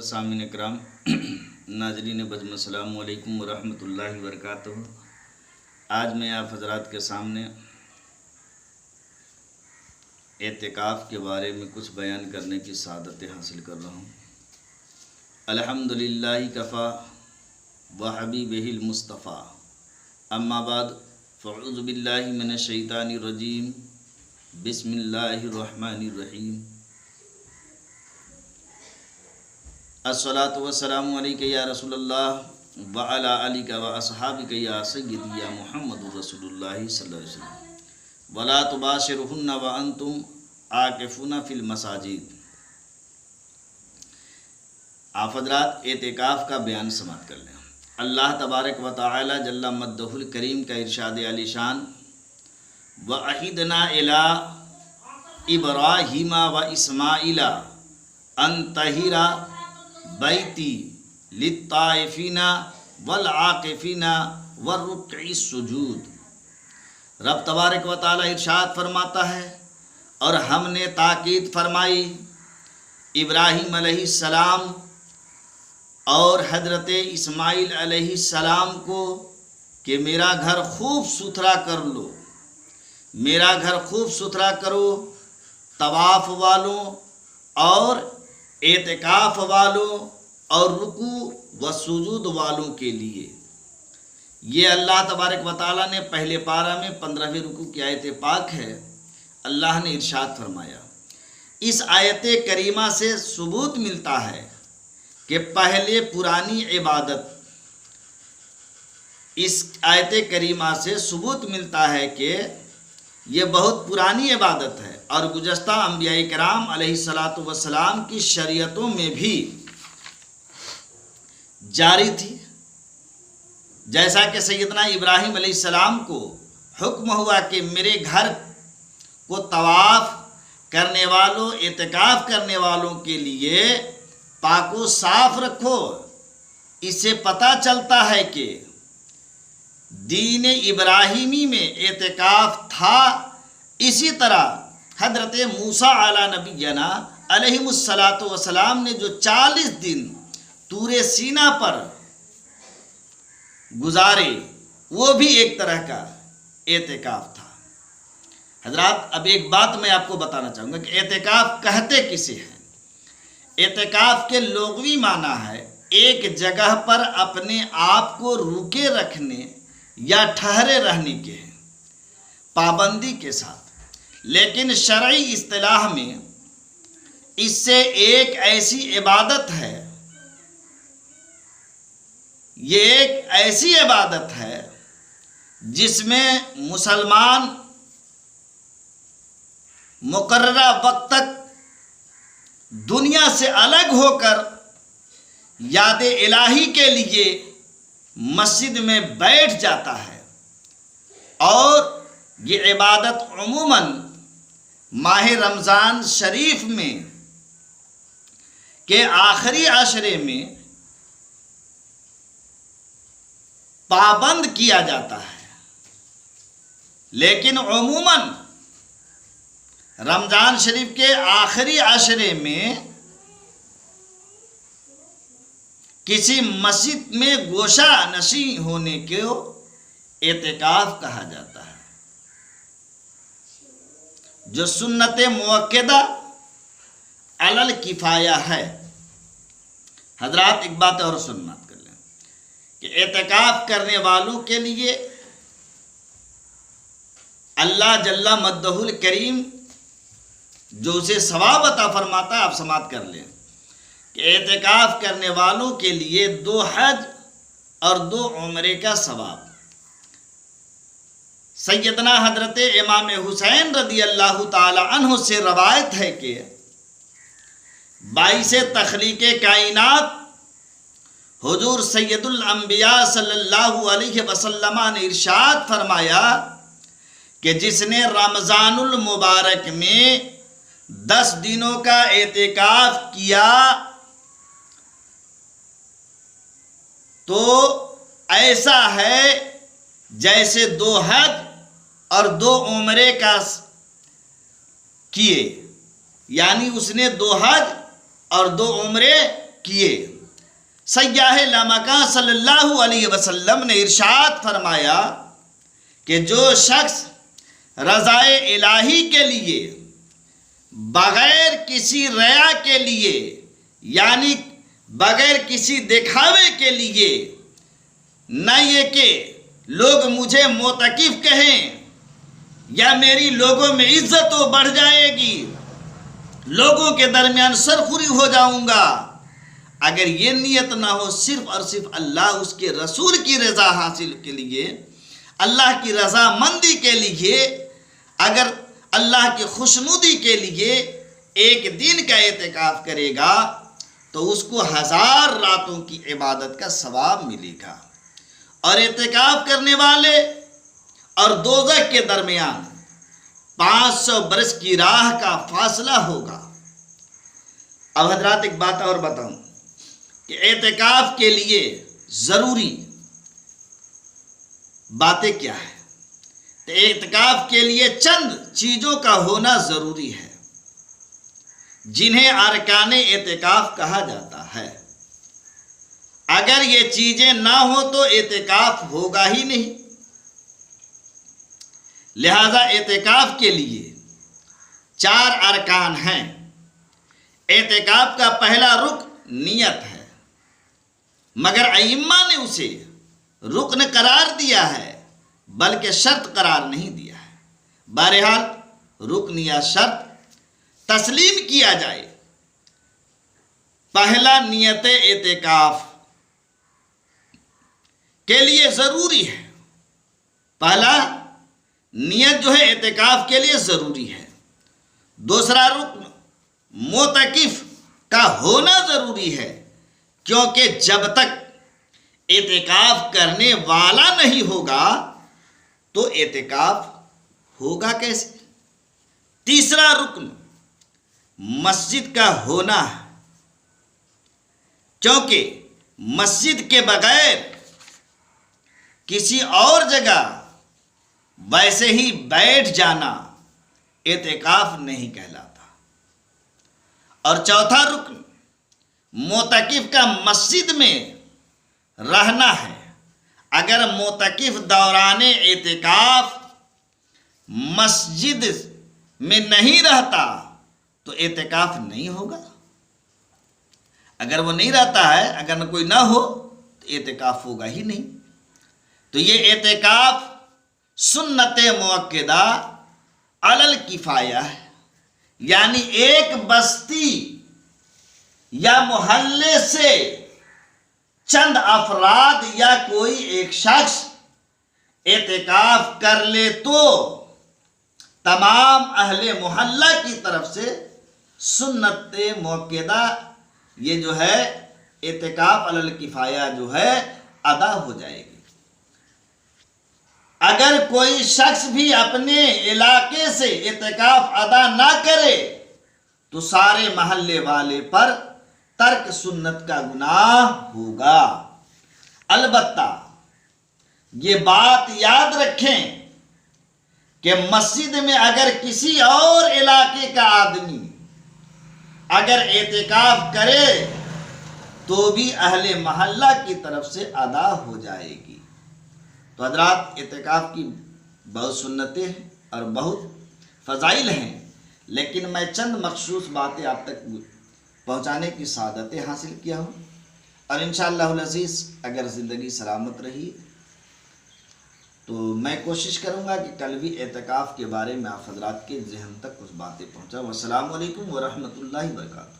سامعین اکرام، ناظرین بزم، السلام علیکم ورحمۃ اللہ وبرکاتہ۔ آج میں آپ حضرات کے سامنے اعتکاف کے بارے میں کچھ بیان کرنے کی سعادت حاصل کر رہا ہوں۔ الحمدللہ کفا وحبیبہ المصطفیٰ، اما بعد فاعوذ باللہ من الشیطان الرجیم، بسم اللہ الرحمن الرحیم۔ الصلاۃ والسلام علیک یا رسول اللہ وعلی آلک واصحابک یا سیدی یا محمد رسول اللہ صلی اللہ علیہ وسلم، ولا تباشرہن وانتم عاکفون فی المساجد۔ آپ حضرات اعتکاف کا بیان سماعت کر لیں۔ اللہ تبارک و تعالی جل مجدہ الکریم کا ارشاد عالی شان، وَعَهِدْنَا إِلَىٰ إِبْرَاهِيمَ وَإِسْمَاعِيلَ أَن طَهِّرَ بیتی للطائفین والعاکفین والرکع السجود۔ رب تبارک و تعالی ارشاد فرماتا ہے، اور ہم نے تاکید فرمائی ابراہیم علیہ السلام اور حضرت اسماعیل علیہ السلام کو کہ میرا گھر خوب ستھرا کر لو، میرا گھر خوب ستھرا کرو، طواف والوں اور اعتکاف والوں اور رکوع و سجود والوں کے لیے۔ یہ اللہ تبارک و تعالیٰ نے پہلے پارہ میں 15ویں رکوع کی آیت پاک ہے، اللہ نے ارشاد فرمایا۔ اس آیت کریمہ سے ثبوت ملتا ہے کہ پہلے پرانی عبادت، اس آیت کریمہ سے ثبوت ملتا ہے کہ یہ بہت پرانی عبادت ہے اور گزشتہ انبیاء کرام علیہ الصلاۃ والسلام کی شریعتوں میں بھی جاری تھی۔ جیسا کہ سیدنا ابراہیم علیہ السلام کو حکم ہوا کہ میرے گھر کو طواف کرنے والوں، اعتکاف کرنے والوں کے لیے پاک و صاف رکھو۔ اس سے پتہ چلتا ہے کہ دین ابراہیمی میں اعتکاف تھا۔ اسی طرح حضرت موسیٰ علیہ نبینا علیہ الصلاۃ والسلام نے جو 40 دن طور سینا پر گزارے، وہ بھی ایک طرح کا اعتکاف تھا۔ حضرات اب ایک بات میں آپ کو بتانا چاہوں گا کہ اعتکاف کہتے کسے ہیں۔ اعتکاف کے لغوی معنی ہے ایک جگہ پر اپنے آپ کو روکے رکھنے یا ٹھہرے رہنے کے ہیں، پابندی کے ساتھ۔ لیکن شرعی اصطلاح میں اس سے ایک ایسی عبادت ہے، یہ ایک ایسی عبادت ہے جس میں مسلمان مقررہ وقت تک دنیا سے الگ ہو کر یاد الہی کے لیے مسجد میں بیٹھ جاتا ہے۔ اور یہ عبادت عموماً ماہ رمضان شریف میں کے آخری عشرے میں پابند کیا جاتا ہے، لیکن عموماً رمضان شریف کے آخری عشرے میں کسی مسجد میں گوشہ نشین ہونے کو اعتکاف کہا جاتا ہے، جو سنت موقدہ علی الکفایہ ہے۔ حضرات ایک بات اور سنت کر لیں کہ اعتکاف کرنے والوں کے لیے اللہ جل مجدہ الکریم جو اسے ثواب عطا فرماتا ہے، آپ سماعت کر لیں کہ اعتکاف کرنے والوں کے لیے 2 حج اور 2 عمرے کا ثواب۔ سیدنا حضرت امام حسین رضی اللہ تعالی عنہ سے روایت ہے کہ باعث تخلیق کائنات حضور سید الانبیاء صلی اللہ علیہ وسلم نے ارشاد فرمایا کہ جس نے رمضان المبارک میں 10 دنوں کا اعتکاف کیا تو ایسا ہے جیسے 2 حج اور 2 عمرے کا کیے، یعنی اس نے 2 حج اور 2 عمرے کیے۔ سیاح لامکان صلی اللہ علیہ وسلم نے ارشاد فرمایا کہ جو شخص رضائے الہی کے لیے بغیر کسی ریا کے لیے، یعنی بغیر کسی دکھاوے کے لیے، نہ یہ کہ لوگ مجھے معتکف کہیں یا میری لوگوں میں عزت و بڑھ جائے گی، لوگوں کے درمیان سرخوری ہو جاؤں گا، اگر یہ نیت نہ ہو صرف اور صرف اللہ اس کے رسول کی رضا حاصل کے لیے، اللہ کی رضا مندی کے لیے، اگر اللہ کی خوشنودی کے لیے ایک دن کا اعتکاف کرے گا تو اس کو 1000 راتوں کی عبادت کا ثواب ملے گا، اور اعتکاف کرنے والے اور دوزخ کے درمیان 500 برس کی راہ کا فاصلہ ہوگا۔ اب حضرات ایک بات اور بتاؤں کہ اعتکاف کے لیے ضروری باتیں کیا ہیں؟ تو اعتکاف کے لیے چند چیزوں کا ہونا ضروری ہے جنہیں ارکان اعتکاف کہا جاتا ہے۔ اگر یہ چیزیں نہ ہو تو اعتکاف ہوگا ہی نہیں۔ لہذا اعتکاف کے لیے 4 ارکان ہیں۔ اعتکاف کا پہلا رکن نیت ہے، مگر ائمہ نے اسے رکن قرار دیا ہے بلکہ شرط قرار نہیں دیا ہے۔ بہرحال رکن یا شرط تسلیم کیا جائے۔ پہلا نیت اعتکاف کے لیے ضروری ہے، پہلا نیت جو ہے اعتکاف کے لیے ضروری ہے۔ دوسرا رکن معتکف کا ہونا ضروری ہے، کیونکہ جب تک اعتکاف کرنے والا نہیں ہوگا تو اعتکاف ہوگا کیسے؟ تیسرا رکن مسجد کا ہونا ہے، کیونکہ مسجد کے بغیر کسی اور جگہ ویسے ہی بیٹھ جانا اعتکاف نہیں کہلاتا۔ اور چوتھا رکن معتکف کا مسجد میں رہنا ہے۔ اگر معتکف دوران اعتکاف مسجد میں نہیں رہتا تو اعتکاف نہیں ہوگا۔ اگر وہ نہیں رہتا ہے، اگر کوئی نہ ہو تو اعتکاف ہوگا ہی نہیں۔ تو یہ اعتکاف سنت مؤکدہ علی الکفایہ ہے، یعنی ایک بستی یا محلے سے چند افراد یا کوئی ایک شخص اعتکاف کر لے تو تمام اہل محلہ کی طرف سے سنت مؤکدہ یہ جو ہے اعتکاف علی الکفایہ جو ہے ادا ہو جائے گی۔ اگر کوئی شخص بھی اپنے علاقے سے اعتکاف ادا نہ کرے تو سارے محلے والے پر ترک سنت کا گناہ ہوگا۔ البتہ یہ بات یاد رکھیں کہ مسجد میں اگر کسی اور علاقے کا آدمی اگر اعتکاف کرے تو بھی اہل محلہ کی طرف سے ادا ہو جائے گی۔ تو حضرات اعتکاف کی بہت سنتیں ہیں اور بہت فضائل ہیں، لیکن میں چند مخصوص باتیں آپ تک پہنچانے کی سعادتیں حاصل کیا ہوں، اور انشاءاللہ العزیز اگر زندگی سلامت رہی تو میں کوشش کروں گا کہ کل بھی اعتکاف کے بارے میں آپ حضرات کے ذہن تک کچھ باتیں پہنچاؤں۔ السلام علیکم ورحمۃ اللہ وبرکاتہ۔